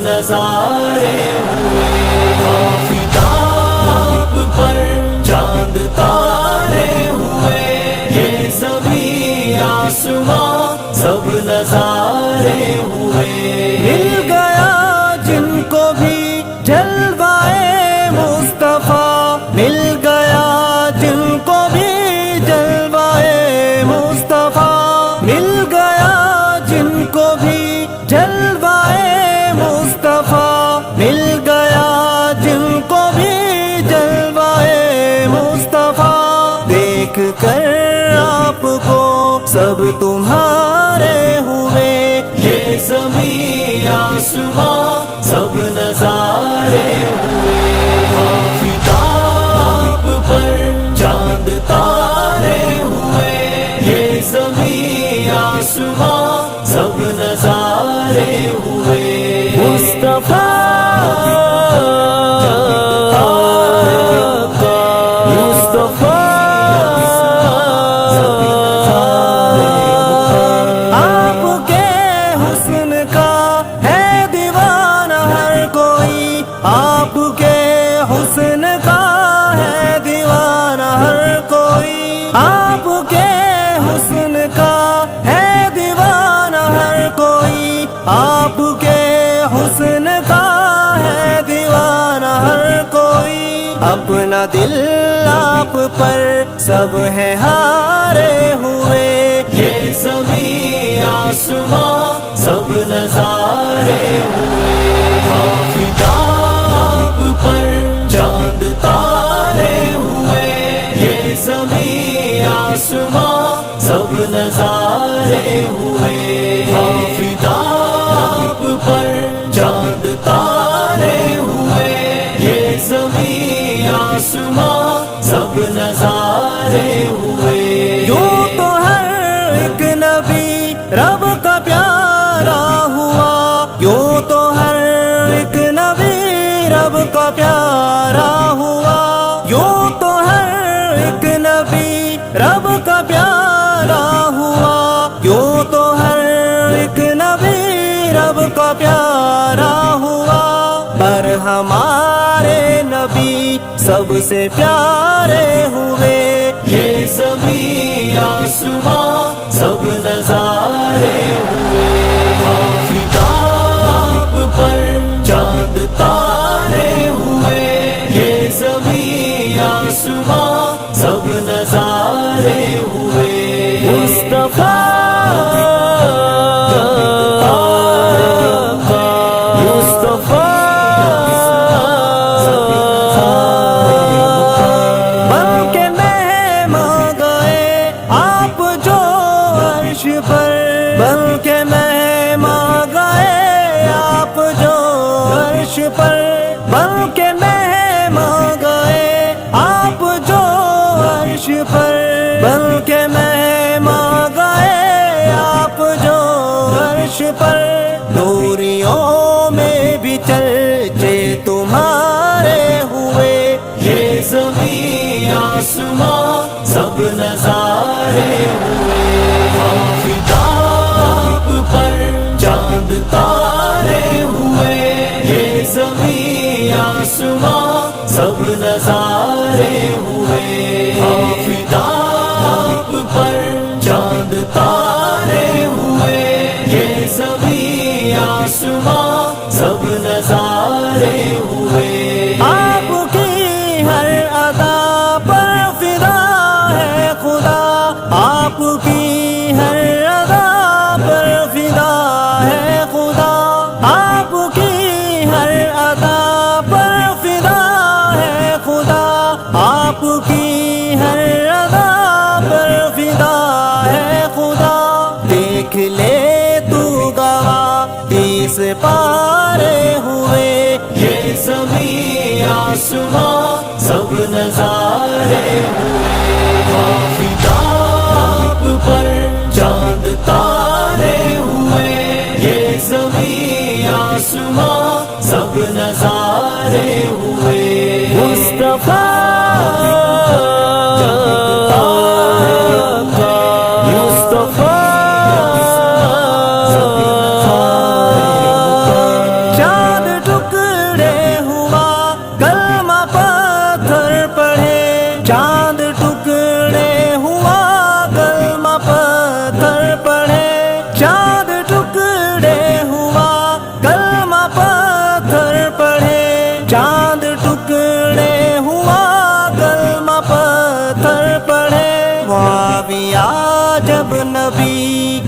نظارے ہوئے، آفتاب پر چاند تارے ہوئے، یہ زمین آسمان سب نظارے ہوئے۔ مل گیا جن کو بھی جلوائے مصطفیٰ، مل گیا جن کو بھی جلوائے مصطفیٰ، مل گیا جن کو بھی جلوائے مصطفیٰ، مل گیا جن کو بھی جلوائے مصطفیٰ۔ دیکھ کر آپ کو سب تمہارے ہوئے، یہ زمین آسمان سب نظارے ہوئے، آفتاب پر چاند تارے ہوئے، یہ زمین آسمان سب نظارے ہوئے۔ مصطفیٰ آپ کے حسن کا ہے دیوانہ ہر کوئی، آپ کے حسن کا ہے دیوانہ ہر کوئی، آپ کے حسن کا ہے دیوانہ ہر کوئی۔ اپنا دل آپ پر سب ہے ہارے ہوئے، یہ زمین آسمان سب نظارے ہوئے، آفتاب پر چاند تارے ہوئے، یہ زمین آسمان سب نظارے ہوئے، آفتاب پر چاند تارے ہوئے، یہ زمین آسمان سب نظارے ہوئے۔ یوں تو ہر ایک نبی رب کا پیارا ہوا، یوں تو ہر ایک نبی رب کا پیارا ہوا، یوں تو ہر ایک نبی رب کا پیارا ہوا، یوں تو ہر ایک نبی رب کا پیارا ہوا، پر ہمارے نبی سب سے پیارے ہوئے، یہ زمین آسمان سب نظارے ہوئے، آفتاب پر چاند تارے ہوئے، یہ زمین آسمان سب نظارے ہوئے۔ مصطفیٰ بن کے مہمان گئے آپ جو عرش پر، بن کے مہمان گئے آپ جو عرش پر، بن کے مہمان گئے آپ جو عرش پر، بن کے مہمان گئے آپ جو عرش پر، نوریوں میں بھی چرچے تمہارے ہوئے، یہ زمین آسمان سب نظارے ہوئے، آفتاب پر چاند تارے ہوئے، یہ زمین آسمان سب نظارے ہوئے، آفتاب پر چاند تارے ہوئے، یہ زمین آسمان سب نظارے ہوئے۔ آپ کی ہر ادا پر فدا ہے خدا، آپ کی ہر ادا پر فدا ہے خدا، آپ کی ہر ادا پر فدا ہے خدا، آپ کی ہر ادا پر فدا ہے خدا۔ دیکھ لے تو گواہ اس پارے ہوئے، یہ زمین آسمان سب نظارے ہوئے، آفتاب پر چاند تارے ہوئے، یہ زمین آسمان سب نظارے ہوئے۔ مصطفیٰ مصطفیٰ سب نبی